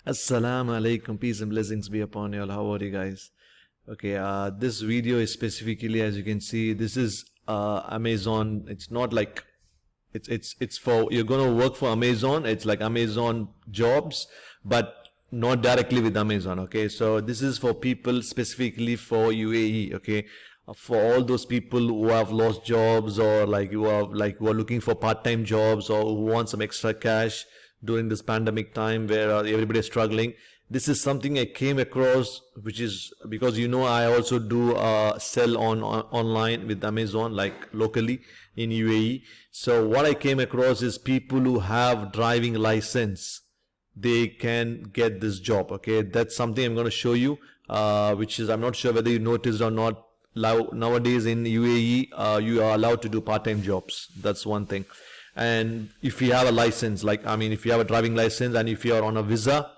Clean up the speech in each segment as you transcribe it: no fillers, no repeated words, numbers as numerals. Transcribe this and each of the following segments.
Assalamu alaikum, peace and blessings be upon you all. How are you guys? Okay, this video is specifically, as you can see, this is Amazon. It's not like it's for you're gonna work for Amazon. It's like Amazon jobs, but not directly with Amazon. Okay, so this is for people specifically for UAE. Okay, for all those people who have lost jobs or who are looking for part-time jobs or who want some extra cash during this pandemic time where everybody is struggling. This is something I came across, which is because I also do sell online with Amazon, like locally in UAE. So what I came across is people who have driving license, they can get this job. Okay, that's something I'm going to show you, which is, I'm not sure whether you noticed or not. Nowadays in UAE, you are allowed to do part-time jobs. That's one thing. And if you have a license, if you have a driving license and if you are on a visa,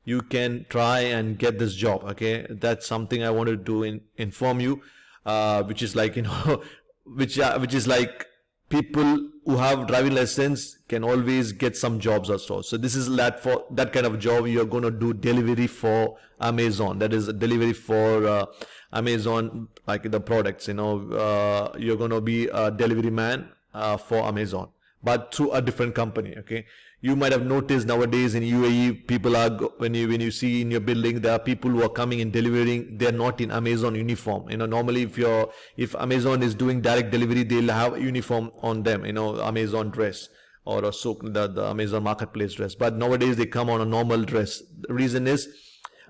you can try and get this job. Okay, that's something I wanted to inform you, which is like which is like people who have driving license can always get some jobs also. So this is that for that kind of job. You're going to do delivery for Amazon. That is a delivery for Amazon, like the products. You're going to be a delivery man for Amazon, but through a different company. Okay, you might have noticed nowadays in UAE, people are when you see in your building, there are people who are coming and delivering. They're not in Amazon uniform. Normally if Amazon is doing direct delivery, they'll have a uniform on them. Amazon dress or a the Amazon marketplace dress. But nowadays they come on a normal dress. The reason is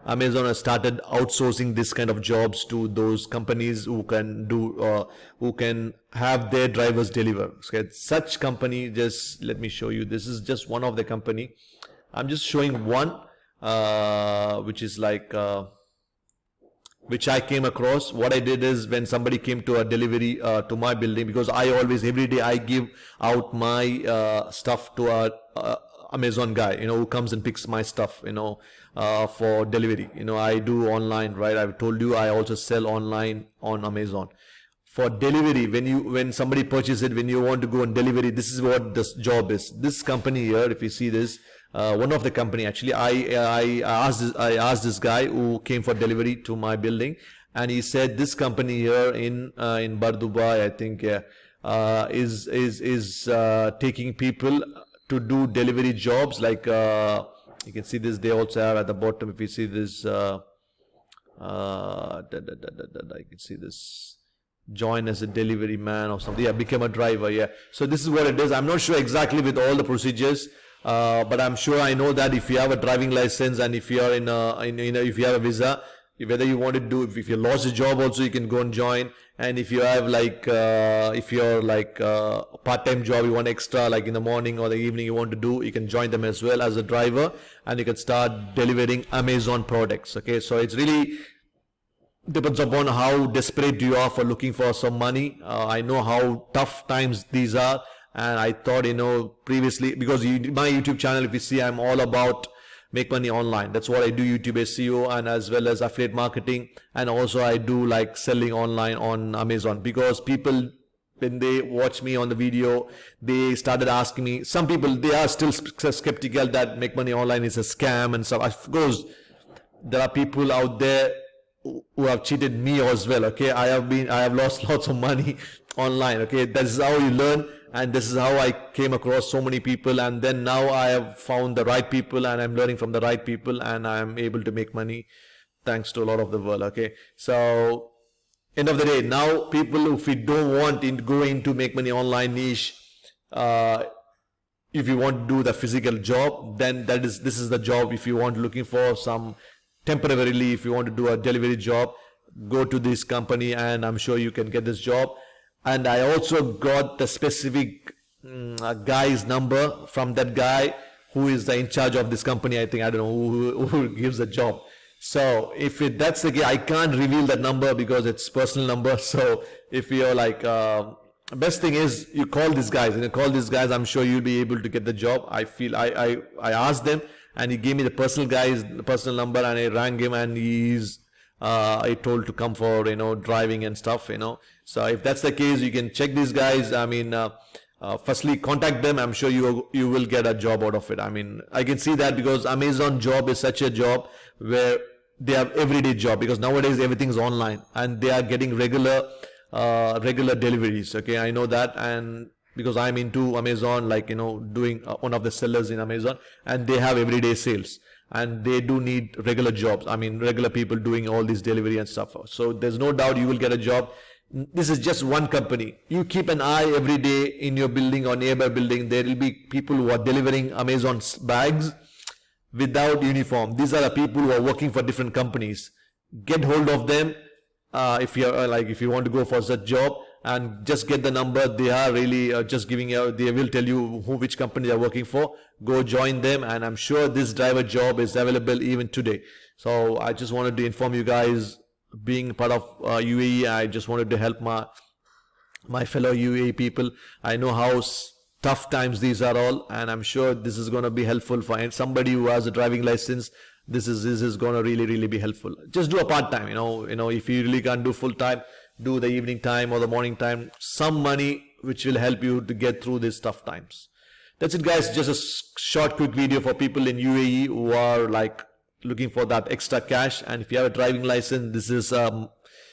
Amazon has started outsourcing this kind of jobs to those companies who can do who can have their drivers deliver. Okay, such company, just let me show you. This is just one of the company. I'm just showing one, which is like which I came across. What I did is, when somebody came to a delivery to my building, because I always every day I give out my stuff to a Amazon guy, who comes and picks my stuff, for delivery. I do online, right? I've told you I also sell online on Amazon. For delivery, when somebody purchases it, when you want to go on delivery, this is what this job is. This company here, if you see this, one of the company, actually, I asked this guy who came for delivery to my building, and he said this company here in Bardubai, I think, is taking people to do delivery jobs. Like you can see this, they also have at the bottom, if you see this, I can see this, join as a delivery man or something. Yeah, become a driver. Yeah, so this is what it is. I'm not sure exactly with all the procedures, but I'm sure I know that if you have a driving license and if you are if you have a visa, whether you want to do, if you lost a job also, you can go and join. And if you have if you're like a part-time job, you want extra, like in the morning or the evening you want to do, you can join them as well as a driver, and you can start delivering Amazon products. Okay, so it's really depends upon how desperate you are for looking for some money. I know how tough times these are, and I thought, previously, because my YouTube channel, if you see, I'm all about make money online. That's what I do, YouTube SEO, and as well as affiliate marketing, and also I do like selling online on Amazon, because people, when they watch me on the video, they started asking me, some people, they are still skeptical that make money online is a scam and stuff. Of course, there are people out there who have cheated me as well. Okay, I have lost lots of money online. Okay, that is how you learn, and this is how I came across so many people, and then now I have found the right people, and I'm learning from the right people, and I'm able to make money thanks to a lot of the world. Okay, so end of the day, now people, if we don't want to go into make money online niche, if you want to do the physical job, then this is the job. If you want looking for some temporarily, if you want to do a delivery job, go to this company, and I'm sure you can get this job. And I also got the specific guy's number from that guy who is in charge of this company. I think, I don't know who gives the job. So if that's the case, I can't reveal that number because it's personal number. So if you're like, best thing is you call these guys, and you call these guys, I'm sure you'll be able to get the job. I feel I asked them, and he gave me the personal number, and I rang him, and he's I told to come for driving and stuff. So if that's the case, you can check these guys. I mean, firstly contact them. I'm sure you will get a job out of it. I mean, I can see that because Amazon job is such a job where they have everyday job, because nowadays everything's online and they are getting regular deliveries. Okay, I know that, and because I'm into Amazon, like, doing one of the sellers in Amazon, and they have everyday sales, and they do need regular jobs. I mean, regular people doing all this delivery and stuff. So there's no doubt you will get a job. This is just one company. You keep an eye every day in your building or nearby building. There will be people who are delivering Amazon's bags without uniform. These are the people who are working for different companies. Get hold of them if you want to go for such job, and just get the number. They are really just giving you, they will tell you which company they are working for. Go join them, and I'm sure this driver job is available even today. So I just wanted to inform you guys. Being part of UAE, I just wanted to help my fellow UAE people. I know how tough times these are all, and I'm sure this is going to be helpful for somebody who has a driving license. This is going to really be helpful. Just do a part time. If you really can't do full time, do the evening time or the morning time. Some money which will help you to get through these tough times. That's it, guys. Just a short, quick video for people in UAE who are like looking for that extra cash. And if you have a driving license, this is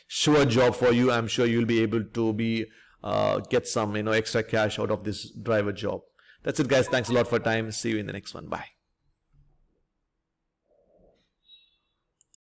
sure job for you. I'm sure you'll be able to get some extra cash out of this driver job. That's it, guys. Thanks a lot for your time. See you in the next one. Bye.